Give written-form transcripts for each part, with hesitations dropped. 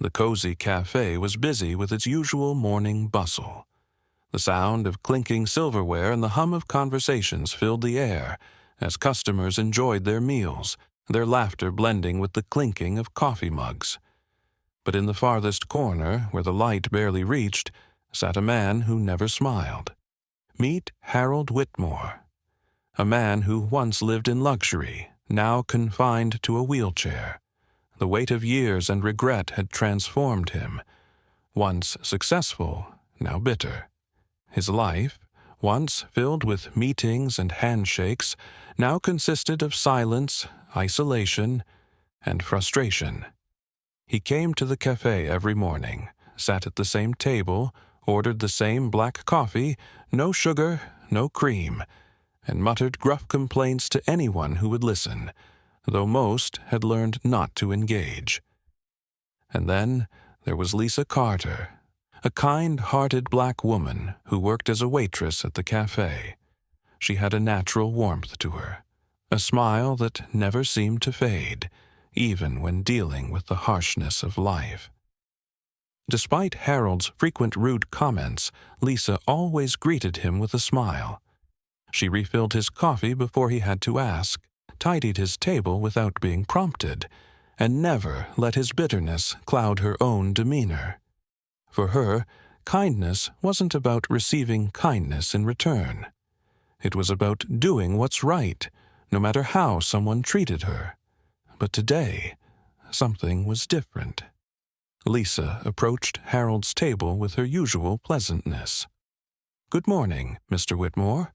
The cozy cafe was busy with its usual morning bustle. The sound of clinking silverware and the hum of conversations filled the air as customers enjoyed their meals, their laughter blending with the clinking of coffee mugs. But in the farthest corner, where the light barely reached, sat a man who never smiled. Meet Harold Whitmore, a man who once lived in luxury, now confined to a wheelchair. The weight of years and regret had transformed him. Once successful, now bitter. His life, once filled with meetings and handshakes, now consisted of silence, isolation, and frustration. He came to the cafe every morning, sat at the same table, ordered the same black coffee, no sugar, no cream, and muttered gruff complaints to anyone who would listen, though most had learned not to engage. And then there was Lisa Carter, a kind-hearted black woman who worked as a waitress at the cafe. She had a natural warmth to her, a smile that never seemed to fade, even when dealing with the harshness of life. Despite Harold's frequent rude comments, Lisa always greeted him with a smile. She refilled his coffee before he had to ask, tidied his table without being prompted, and never let his bitterness cloud her own demeanor. For her, kindness wasn't about receiving kindness in return. It was about doing what's right, no matter how someone treated her. But today, something was different. Lisa approached Harold's table with her usual pleasantness. "Good morning, Mr. Whitmore.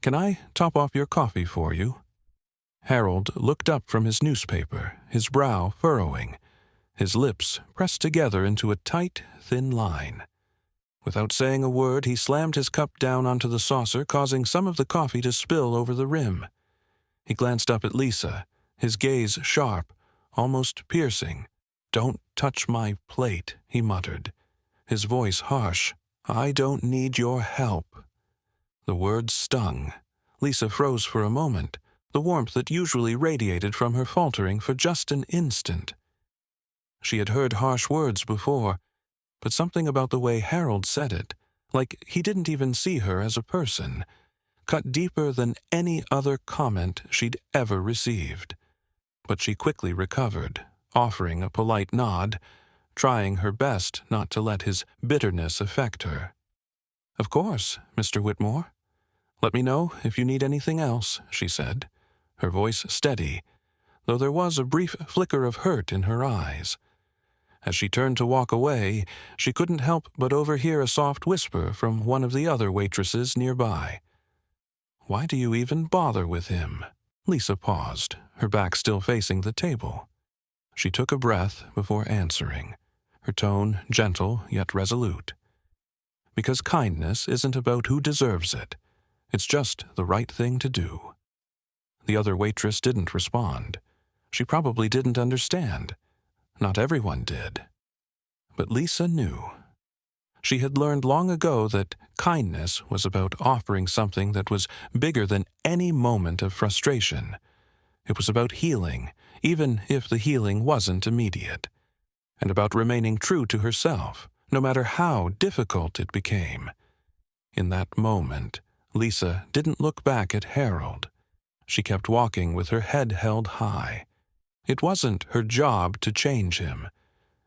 Can I top off your coffee for you?" Harold looked up from his newspaper, his brow furrowing, his lips pressed together into a tight, thin line. Without saying a word, he slammed his cup down onto the saucer, causing some of the coffee to spill over the rim. He glanced up at Lisa, his gaze sharp, almost piercing. "Don't touch my plate," he muttered, his voice harsh. "I don't need your help." The words stung. Lisa froze for a moment, the warmth that usually radiated from her faltering for just an instant. She had heard harsh words before, but something about the way Harold said it, like he didn't even see her as a person, cut deeper than any other comment she'd ever received. But she quickly recovered, offering a polite nod, trying her best not to let his bitterness affect her. "Of course, Mr. Whitmore. Let me know if you need anything else," she said, her voice steady, though there was a brief flicker of hurt in her eyes. As she turned to walk away, she couldn't help but overhear a soft whisper from one of the other waitresses nearby. "Why do you even bother with him?" Lisa paused, her back still facing the table. She took a breath before answering, her tone gentle yet resolute. "Because kindness isn't about who deserves it. It's just the right thing to do." The other waitress didn't respond. She probably didn't understand. Not everyone did. But Lisa knew. She had learned long ago that kindness was about offering something that was bigger than any moment of frustration. It was about healing, even if the healing wasn't immediate, and about remaining true to herself, no matter how difficult it became. In that moment, Lisa didn't look back at Harold. She kept walking with her head held high. It wasn't her job to change him.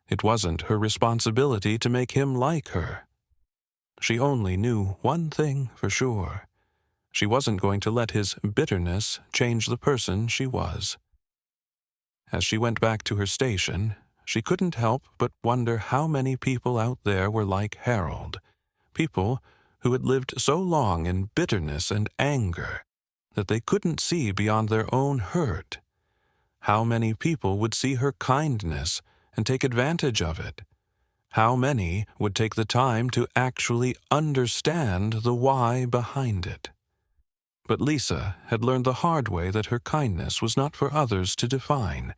It wasn't her responsibility to make him like her. She only knew one thing for sure. She wasn't going to let his bitterness change the person she was. As she went back to her station, she couldn't help but wonder how many people out there were like Harold, people who had lived so long in bitterness and anger that they couldn't see beyond their own hurt. How many people would see her kindness and take advantage of it? How many would take the time to actually understand the why behind it? But Lisa had learned the hard way that her kindness was not for others to define.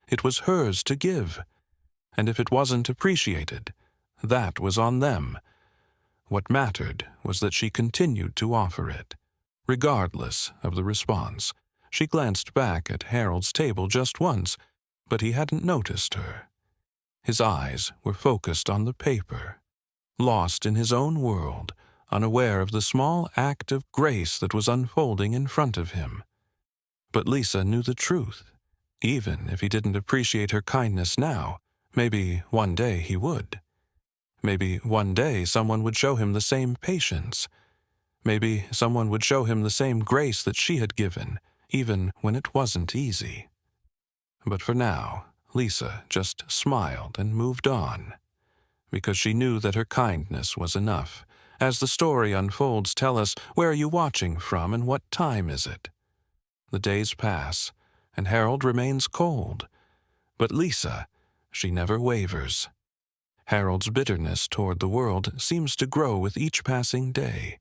It was hers to give. And if it wasn't appreciated, that was on them. What mattered was that she continued to offer it, regardless of the response. She glanced back at Harold's table just once, but he hadn't noticed her. His eyes were focused on the paper, lost in his own world, unaware of the small act of grace that was unfolding in front of him. But Lisa knew the truth. Even if he didn't appreciate her kindness now, maybe one day he would. Maybe one day someone would show him the same patience. Maybe someone would show him the same grace that she had given, even when it wasn't easy. But for now, Lisa just smiled and moved on, because she knew that her kindness was enough. As the story unfolds, tell us, where are you watching from and what time is it? The days pass, and Harold remains cold. But Lisa, she never wavers. Harold's bitterness toward the world seems to grow with each passing day.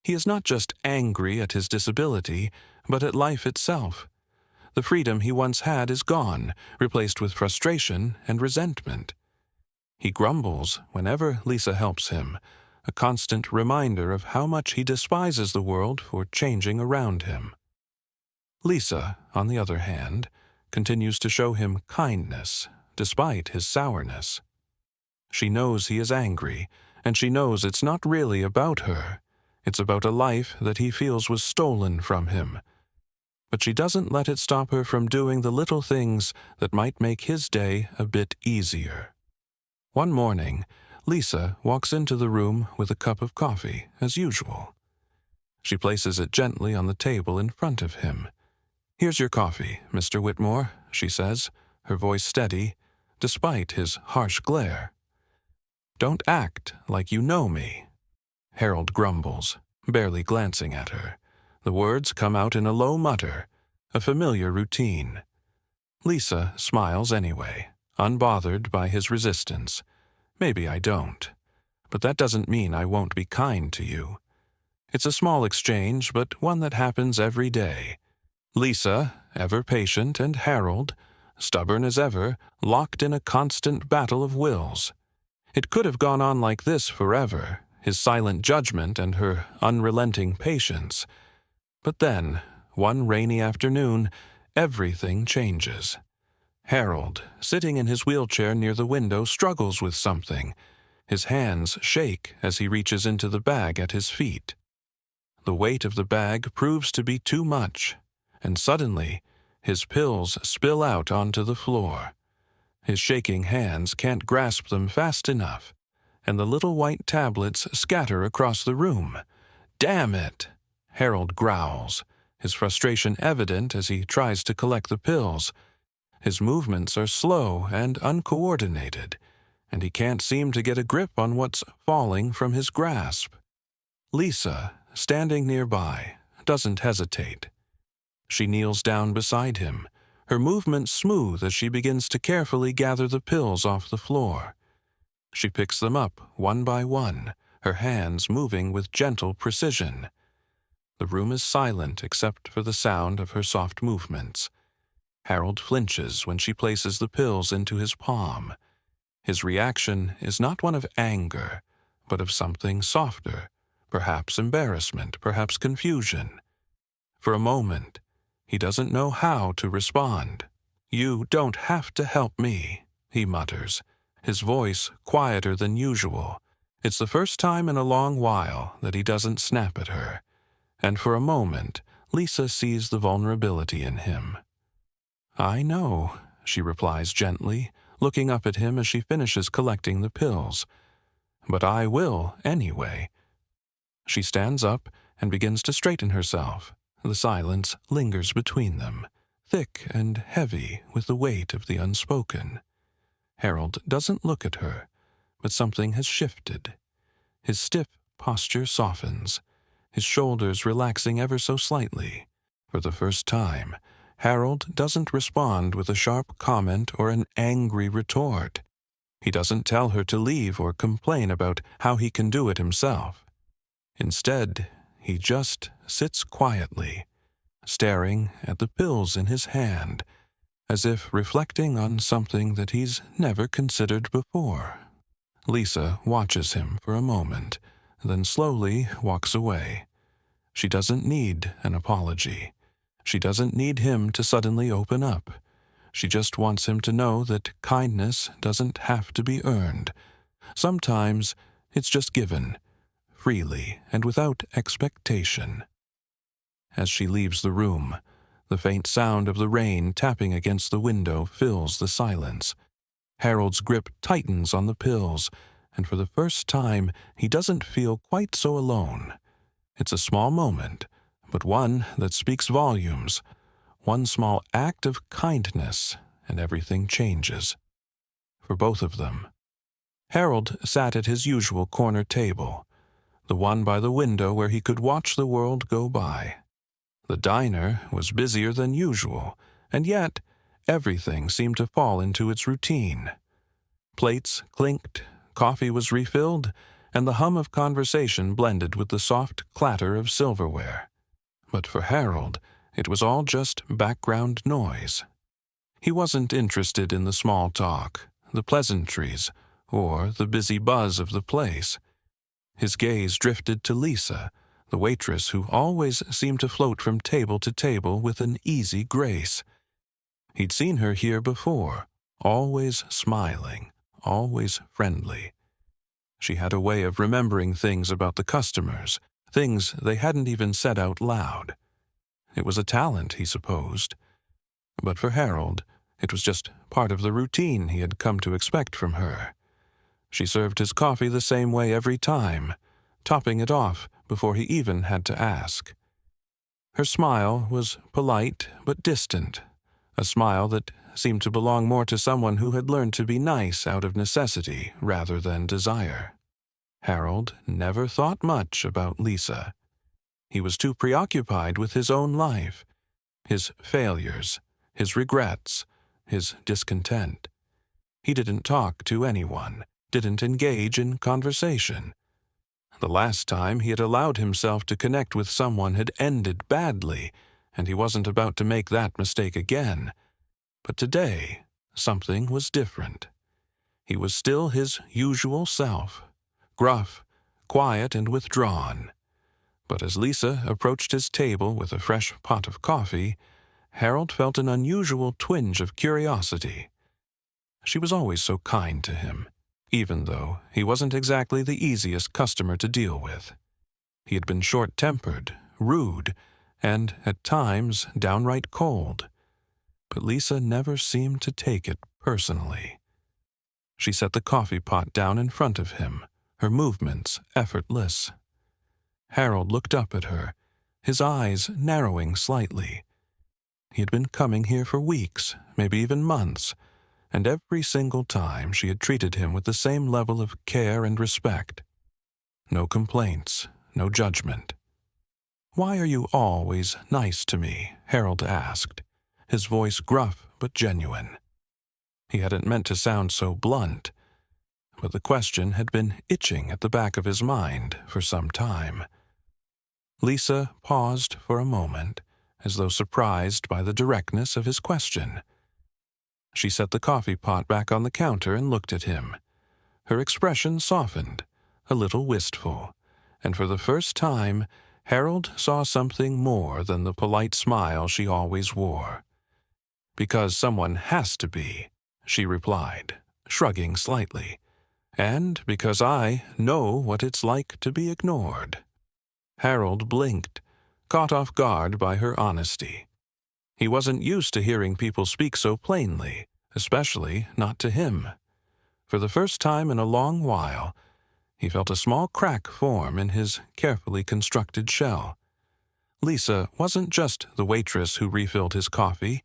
He is not just angry at his disability, but at life itself. The freedom he once had is gone, replaced with frustration and resentment. He grumbles whenever Lisa helps him, a constant reminder of how much he despises the world for changing around him. Lisa, on the other hand, continues to show him kindness, despite his sourness. She knows he is angry, and she knows it's not really about her. It's about a life that he feels was stolen from him. But she doesn't let it stop her from doing the little things that might make his day a bit easier. One morning, Lisa walks into the room with a cup of coffee, as usual. She places it gently on the table in front of him. "Here's your coffee, Mr. Whitmore," she says, her voice steady, despite his harsh glare. "Don't act like you know me." Harold grumbles, barely glancing at her. The words come out in a low mutter, a familiar routine. Lisa smiles anyway, unbothered by his resistance. "Maybe I don't, but that doesn't mean I won't be kind to you." It's a small exchange, but one that happens every day. Lisa, ever patient, and Harold, stubborn as ever, locked in a constant battle of wills. It could have gone on like this forever, his silent judgment and her unrelenting patience. But then, one rainy afternoon, everything changes. Harold, sitting in his wheelchair near the window, struggles with something. His hands shake as he reaches into the bag at his feet. The weight of the bag proves to be too much, and suddenly, his pills spill out onto the floor. His shaking hands can't grasp them fast enough, and the little white tablets scatter across the room. "Damn it!" Harold growls, his frustration evident as he tries to collect the pills. His movements are slow and uncoordinated, and he can't seem to get a grip on what's falling from his grasp. Lisa, standing nearby, doesn't hesitate. She kneels down beside him, her movements smooth as she begins to carefully gather the pills off the floor. She picks them up one by one, her hands moving with gentle precision. The room is silent except for the sound of her soft movements. Harold flinches when she places the pills into his palm. His reaction is not one of anger, but of something softer, perhaps embarrassment, perhaps confusion. For a moment, he doesn't know how to respond. "You don't have to help me," he mutters, his voice quieter than usual. It's the first time in a long while that he doesn't snap at her, and for a moment, Lisa sees the vulnerability in him. "I know," she replies gently, looking up at him as she finishes collecting the pills. "But I will anyway." She stands up and begins to straighten herself. The silence lingers between them, thick and heavy with the weight of the unspoken. Harold doesn't look at her, but something has shifted. His stiff posture softens, his shoulders relaxing ever so slightly. For the first time, Harold doesn't respond with a sharp comment or an angry retort. He doesn't tell her to leave or complain about how he can do it himself. Instead, he just sits quietly, staring at the pills in his hand, as if reflecting on something that he's never considered before. Lisa watches him for a moment, then slowly walks away. She doesn't need an apology. She doesn't need him to suddenly open up. She just wants him to know that kindness doesn't have to be earned. Sometimes it's just given, freely and without expectation. As she leaves the room, the faint sound of the rain tapping against the window fills the silence. Harold's grip tightens on the pills, and for the first time he doesn't feel quite so alone. It's a small moment, but one that speaks volumes. One small act of kindness, and everything changes. For both of them. Harold sat at his usual corner table, the one by the window where he could watch the world go by. The diner was busier than usual, and yet everything seemed to fall into its routine. Plates clinked, coffee was refilled, and the hum of conversation blended with the soft clatter of silverware. But for Harold, it was all just background noise. He wasn't interested in the small talk, the pleasantries, or the busy buzz of the place. His gaze drifted to Lisa, the waitress who always seemed to float from table to table with an easy grace. He'd seen her here before, always smiling, always friendly. She had a way of remembering things about the customers, things they hadn't even said out loud. It was a talent, he supposed. But for Harold, it was just part of the routine he had come to expect from her. She served his coffee the same way every time, topping it off before he even had to ask. Her smile was polite but distant, a smile that seemed to belong more to someone who had learned to be nice out of necessity rather than desire. Harold never thought much about Lisa. He was too preoccupied with his own life, his failures, his regrets, his discontent. He didn't talk to anyone, didn't engage in conversation. The last time he had allowed himself to connect with someone had ended badly, and he wasn't about to make that mistake again. But today, something was different. He was still his usual self, gruff, quiet, and withdrawn. But as Lisa approached his table with a fresh pot of coffee, Harold felt an unusual twinge of curiosity. She was always so kind to him, even though he wasn't exactly the easiest customer to deal with. He had been short-tempered, rude, and, at times, downright cold. But Lisa never seemed to take it personally. She set the coffee pot down in front of him, her movements effortless. Harold looked up at her, his eyes narrowing slightly. He had been coming here for weeks, maybe even months, and every single time she had treated him with the same level of care and respect. No complaints, no judgment. "Why are you always nice to me?" Harold asked, his voice gruff but genuine. He hadn't meant to sound so blunt, but the question had been itching at the back of his mind for some time. Lisa paused for a moment, as though surprised by the directness of his question. She set the coffee pot back on the counter and looked at him. Her expression softened, a little wistful, and for the first time, Harold saw something more than the polite smile she always wore. "Because someone has to be," she replied, shrugging slightly, "and because I know what it's like to be ignored." Harold blinked, caught off guard by her honesty. He wasn't used to hearing people speak so plainly, especially not to him. For the first time in a long while, he felt a small crack form in his carefully constructed shell. Lisa wasn't just the waitress who refilled his coffee.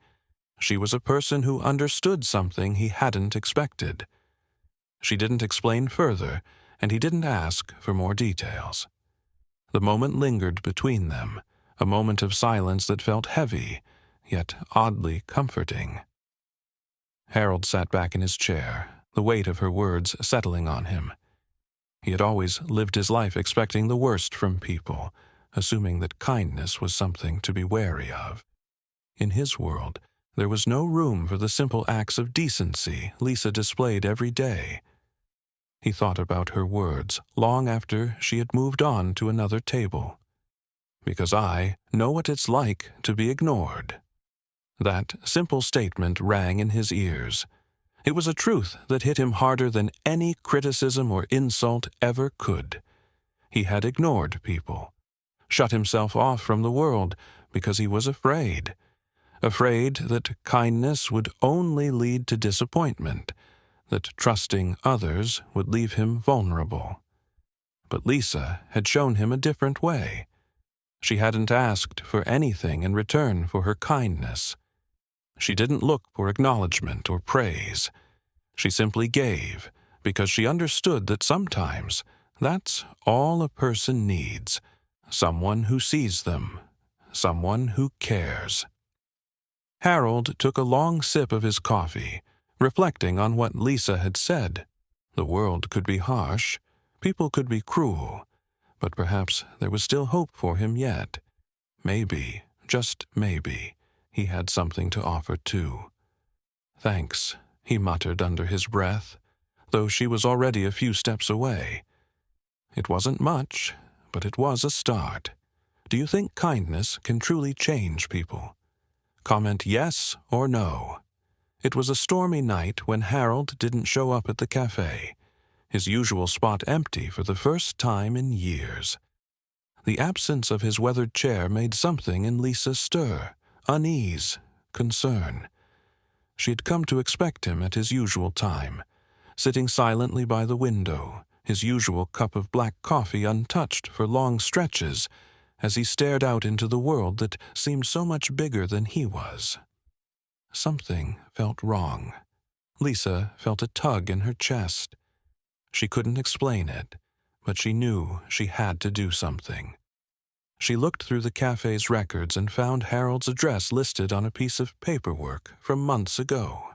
She was a person who understood something he hadn't expected. She didn't explain further, and he didn't ask for more details. The moment lingered between them, a moment of silence that felt heavy, yet oddly comforting. Harold sat back in his chair, the weight of her words settling on him. He had always lived his life expecting the worst from people, assuming that kindness was something to be wary of. In his world, there was no room for the simple acts of decency Lisa displayed every day. He thought about her words long after she had moved on to another table. "Because I know what it's like to be ignored." That simple statement rang in his ears. It was a truth that hit him harder than any criticism or insult ever could. He had ignored people, shut himself off from the world because he was afraid that kindness would only lead to disappointment, that trusting others would leave him vulnerable. But Lisa had shown him a different way. She hadn't asked for anything in return for her kindness. She didn't look for acknowledgement or praise. She simply gave because she understood that sometimes that's all a person needs, someone who sees them, someone who cares. Harold took a long sip of his coffee, reflecting on what Lisa had said. The world could be harsh, people could be cruel, but perhaps there was still hope for him yet. Maybe, just maybe, he had something to offer too. "Thanks," he muttered under his breath, though she was already a few steps away. It wasn't much, but it was a start. Do you think kindness can truly change people? Comment yes or no. It was a stormy night when Harold didn't show up at the cafe, his usual spot empty for the first time in years. The absence of his weathered chair made something in Lisa stir, unease, concern. She had come to expect him at his usual time, sitting silently by the window, his usual cup of black coffee untouched for long stretches, as he stared out into the world that seemed so much bigger than he was. Something felt wrong. Lisa felt a tug in her chest. She couldn't explain it, but she knew she had to do something. She looked through the cafe's records and found Harold's address listed on a piece of paperwork from months ago.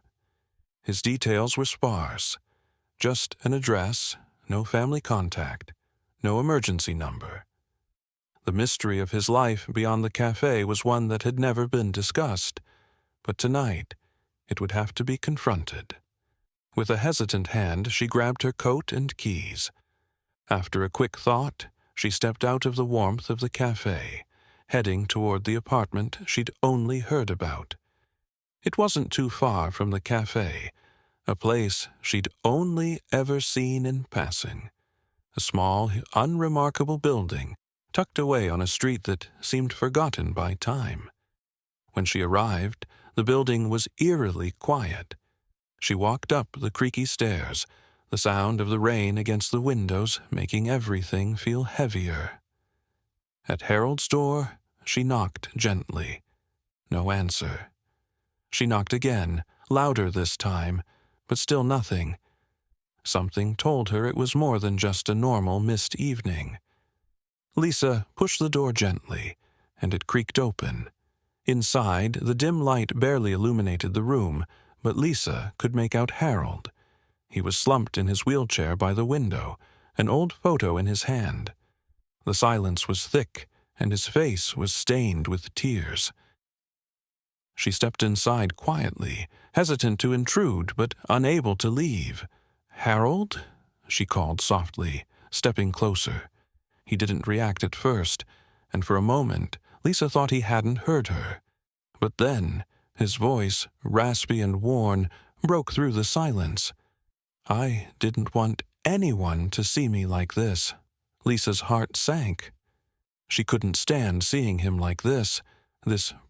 His details were sparse. Just an address, no family contact, no emergency number. The mystery of his life beyond the cafe was one that had never been discussed, but tonight it would have to be confronted. With a hesitant hand, she grabbed her coat and keys. After a quick thought, she stepped out of the warmth of the cafe, heading toward the apartment she'd only heard about. It wasn't too far from the cafe, a place she'd only ever seen in passing. A small, unremarkable building, tucked away on a street that seemed forgotten by time. When she arrived, the building was eerily quiet. She walked up the creaky stairs, the sound of the rain against the windows making everything feel heavier. At Harold's door, she knocked gently. No answer. She knocked again, louder this time, but still nothing. Something told her it was more than just a normal mist evening. Lisa pushed the door gently, and it creaked open. Inside, the dim light barely illuminated the room, but Lisa could make out Harold. He was slumped in his wheelchair by the window, an old photo in his hand. The silence was thick, and his face was stained with tears. She stepped inside quietly, hesitant to intrude, but unable to leave. "Harold?" she called softly, stepping closer. He didn't react at first, and for a moment Lisa thought he hadn't heard her. But then, his voice, raspy and worn, broke through the silence. "I didn't want anyone to see me like this." Lisa's heart sank. She couldn't stand seeing him like this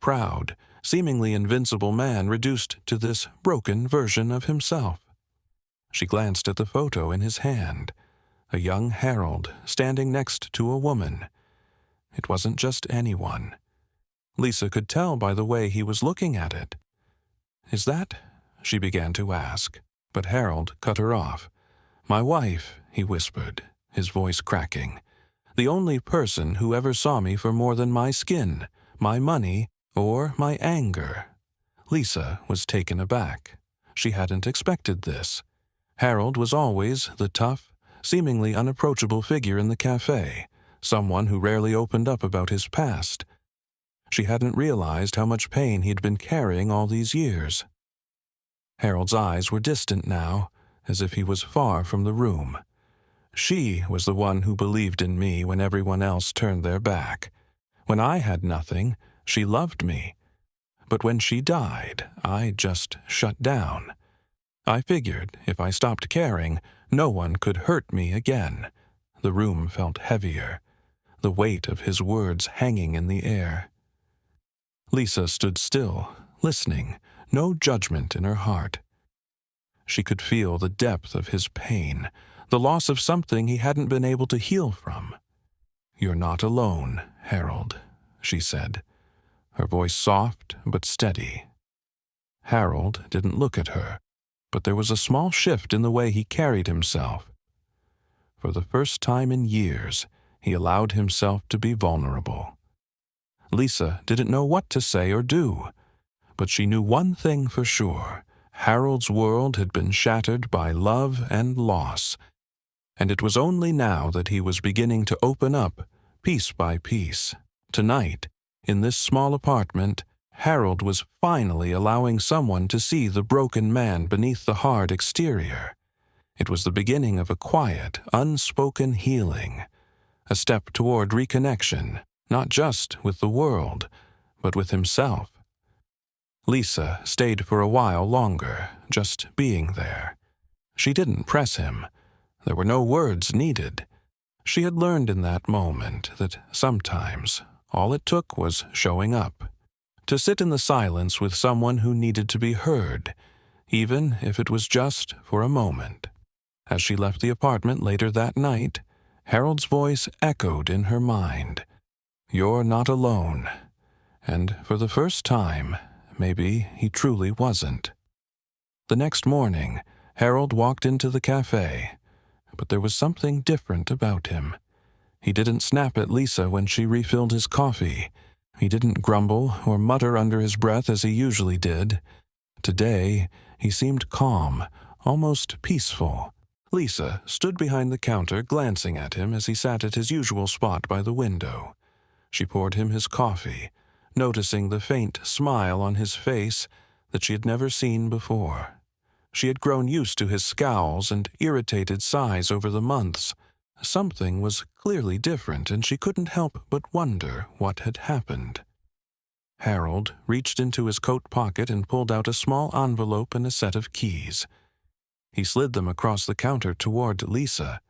proud, seemingly invincible man reduced to this broken version of himself. She glanced at the photo in his hand, a young Harold standing next to a woman. It wasn't just anyone. Lisa could tell by the way he was looking at it. "Is that?" she began to ask, but Harold cut her off. "My wife," he whispered, his voice cracking. "The only person who ever saw me for more than my skin, my money, or my anger." Lisa was taken aback. She hadn't expected this. Harold was always the tough, seemingly unapproachable figure in the cafe, someone who rarely opened up about his past. She hadn't realized how much pain he'd been carrying all these years. Harold's eyes were distant now, as if he was far from the room. "She was the one who believed in me when everyone else turned their back. When I had nothing, she loved me. but when she died, I just shut down. I figured if I stopped caring, no one could hurt me again. The room felt heavier, the weight of his words hanging in the air. Lisa stood still, listening, no judgment in her heart. She could feel the depth of his pain, the loss of something he hadn't been able to heal from. "You're not alone, Harold," she said, her voice soft but steady. Harold didn't look at her, but there was a small shift in the way he carried himself. For the first time in years, he allowed himself to be vulnerable. Lisa didn't know what to say or do, but she knew one thing for sure. Harold's world had been shattered by love and loss, and it was only now that he was beginning to open up, piece by piece. Tonight, in this small apartment, Harold was finally allowing someone to see the broken man beneath the hard exterior. It was the beginning of a quiet, unspoken healing, a step toward reconnection, not just with the world, but with himself. Lisa stayed for a while longer, just being there. She didn't press him. There were no words needed. She had learned in that moment that sometimes all it took was showing up, to sit in the silence with someone who needed to be heard, even if it was just for a moment. As she left the apartment later that night, Harold's voice echoed in her mind. "You're not alone." And for the first time, maybe he truly wasn't. The next morning, Harold walked into the cafe, but there was something different about him. He didn't snap at Lisa when she refilled his coffee. He didn't grumble or mutter under his breath as he usually did. Today, he seemed calm, almost peaceful. Lisa stood behind the counter glancing at him as he sat at his usual spot by the window. She poured him his coffee, noticing the faint smile on his face that she had never seen before. She had grown used to his scowls and irritated sighs over the months. Something was clearly different, and she couldn't help but wonder what had happened. Harold reached into his coat pocket and pulled out a small envelope and a set of keys. He slid them across the counter toward Lisa.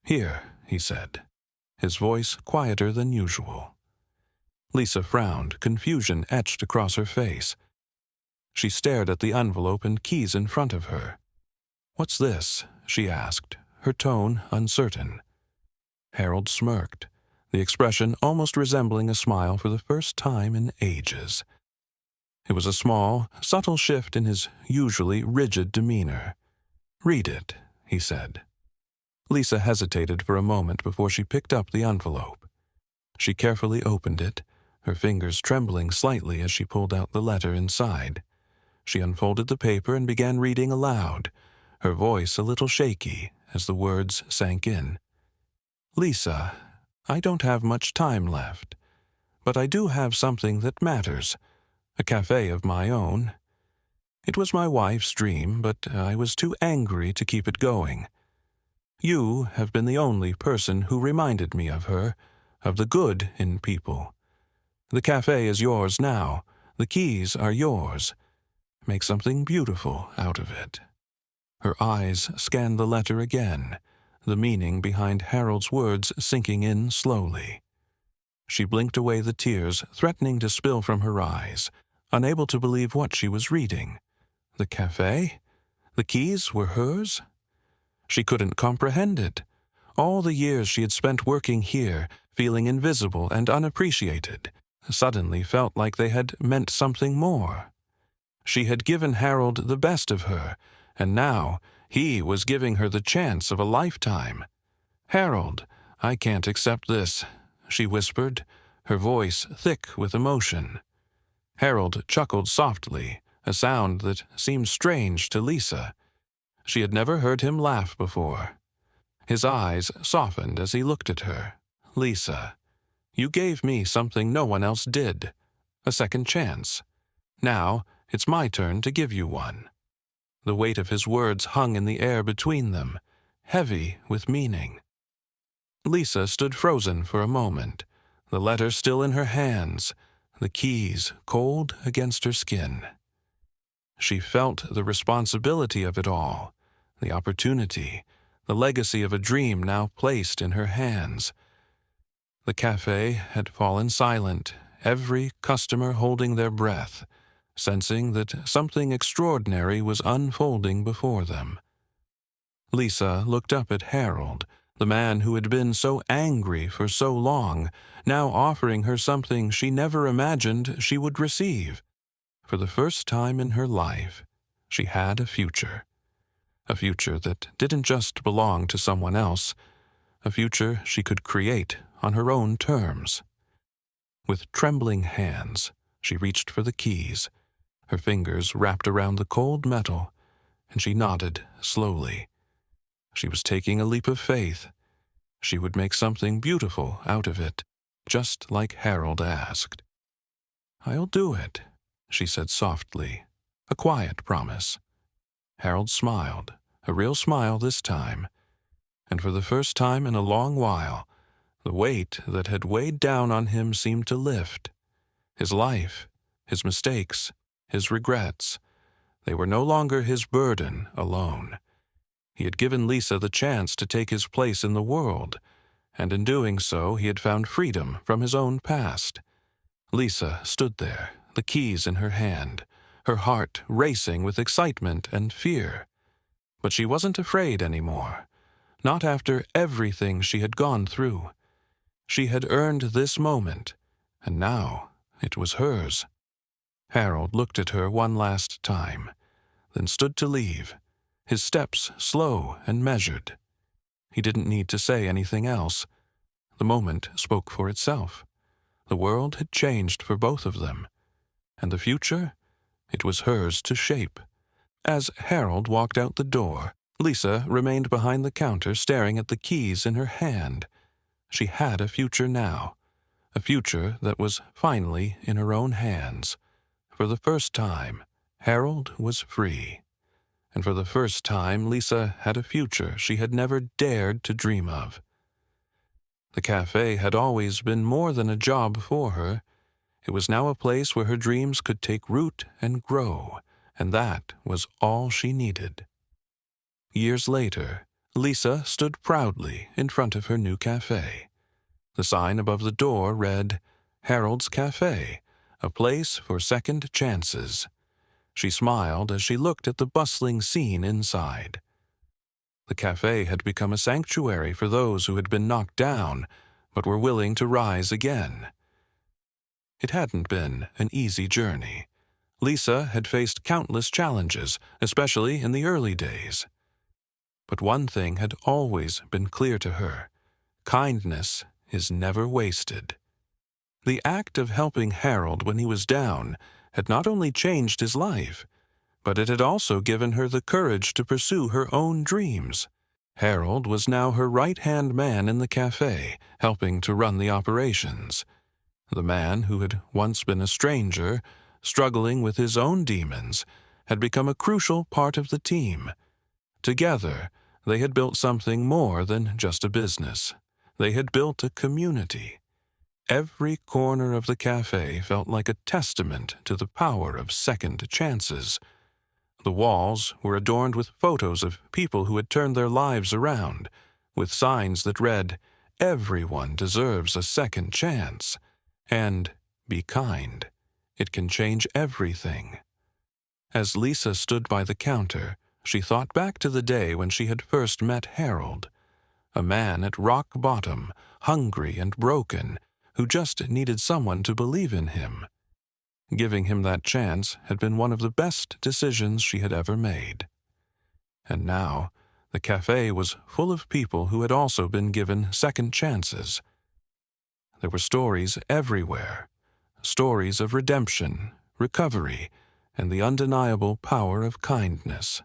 "Here," he said, his voice quieter than usual. Lisa frowned, confusion etched across her face. She stared at the envelope and keys in front of her. "What's this?" she asked, her tone uncertain. Harold smirked, the expression almost resembling a smile for the first time in ages. It was a small, subtle shift in his usually rigid demeanor. "Read it," he said. Lisa hesitated for a moment before she picked up the envelope. She carefully opened it, her fingers trembling slightly as she pulled out the letter inside. She unfolded the paper and began reading aloud, her voice a little shaky as the words sank in. "Lisa, I don't have much time left, but I do have something that matters, a cafe of my own. It was my wife's dream, but I was too angry to keep it going. You have been the only person who reminded me of her, of the good in people. The cafe is yours now. The keys are yours. Make something beautiful out of it." Her eyes scanned the letter again, the meaning behind Harold's words sinking in slowly. She blinked away the tears threatening to spill from her eyes, unable to believe what she was reading. The cafe? The keys were hers? She couldn't comprehend it. All the years she had spent working here, feeling invisible and unappreciated, suddenly felt like they had meant something more. She had given Harold the best of her, and now he was giving her the chance of a lifetime. "Harold, I can't accept this," she whispered, her voice thick with emotion. Harold chuckled softly, a sound that seemed strange to Lisa. She had never heard him laugh before. His eyes softened as he looked at her. "Lisa, you gave me something no one else did, a second chance. Now it's my turn to give you one." The weight of his words hung in the air between them, heavy with meaning. Lisa stood frozen for a moment, the letter still in her hands, the keys cold against her skin. She felt the responsibility of it all, the opportunity, the legacy of a dream now placed in her hands. The cafe had fallen silent, every customer holding their breath, sensing that something extraordinary was unfolding before them. Lisa looked up at Harold, the man who had been so angry for so long, now offering her something she never imagined she would receive. For the first time in her life, she had a future that didn't just belong to someone else, a future she could create on her own terms. With trembling hands, she reached for the keys, her fingers wrapped around the cold metal, and she nodded slowly. She was taking a leap of faith. She would make something beautiful out of it, just like Harold asked. "I'll do it," she said softly, a quiet promise. Harold smiled, a real smile this time, and for the first time in a long while, the weight that had weighed down on him seemed to lift. His life, his mistakes, his regrets, they were no longer his burden alone. He had given Lisa the chance to take his place in the world, and in doing so he had found freedom from his own past. Lisa stood there, the keys in her hand, her heart racing with excitement and fear. But she wasn't afraid anymore, not after everything she had gone through. She had earned this moment, and now it was hers. Harold looked at her one last time, then stood to leave, his steps slow and measured. He didn't need to say anything else. The moment spoke for itself. The world had changed for both of them, and the future, it was hers to shape. As Harold walked out the door, Lisa remained behind the counter staring at the keys in her hand. She had a future now, a future that was finally in her own hands. For the first time, Harold was free. And for the first time, Lisa had a future she had never dared to dream of. The cafe had always been more than a job for her. It was now a place where her dreams could take root and grow, and that was all she needed. Years later, Lisa stood proudly in front of her new cafe. The sign above the door read, "Harold's Cafe, a place for second chances." She smiled as she looked at the bustling scene inside. The cafe had become a sanctuary for those who had been knocked down, but were willing to rise again. It hadn't been an easy journey. Lisa had faced countless challenges, especially in the early days. But one thing had always been clear to her: kindness is never wasted. The act of helping Harold when he was down had not only changed his life, but it had also given her the courage to pursue her own dreams. Harold was now her right-hand man in the cafe, helping to run the operations. The man who had once been a stranger, struggling with his own demons, had become a crucial part of the team. Together, they had built something more than just a business. They had built a community. Every corner of the cafe felt like a testament to the power of second chances. The walls were adorned with photos of people who had turned their lives around, with signs that read, "Everyone deserves a second chance," and "Be kind. It can change everything." As Lisa stood by the counter, she thought back to the day when she had first met Harold, a man at rock bottom, hungry and broken, who just needed someone to believe in him. Giving him that chance had been one of the best decisions she had ever made. And now, the cafe was full of people who had also been given second chances. There were stories everywhere, stories of redemption, recovery, and the undeniable power of kindness.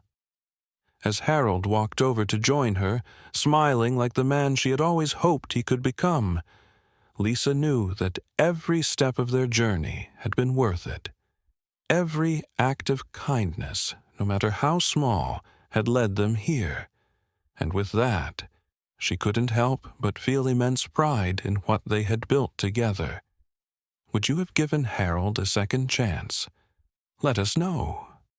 As Harold walked over to join her, smiling like the man she had always hoped he could become, Lisa knew that every step of their journey had been worth it. Every act of kindness, no matter how small, had led them here. And with that, she couldn't help but feel immense pride in what they had built together. would you have given Harold a second chance? Let us know.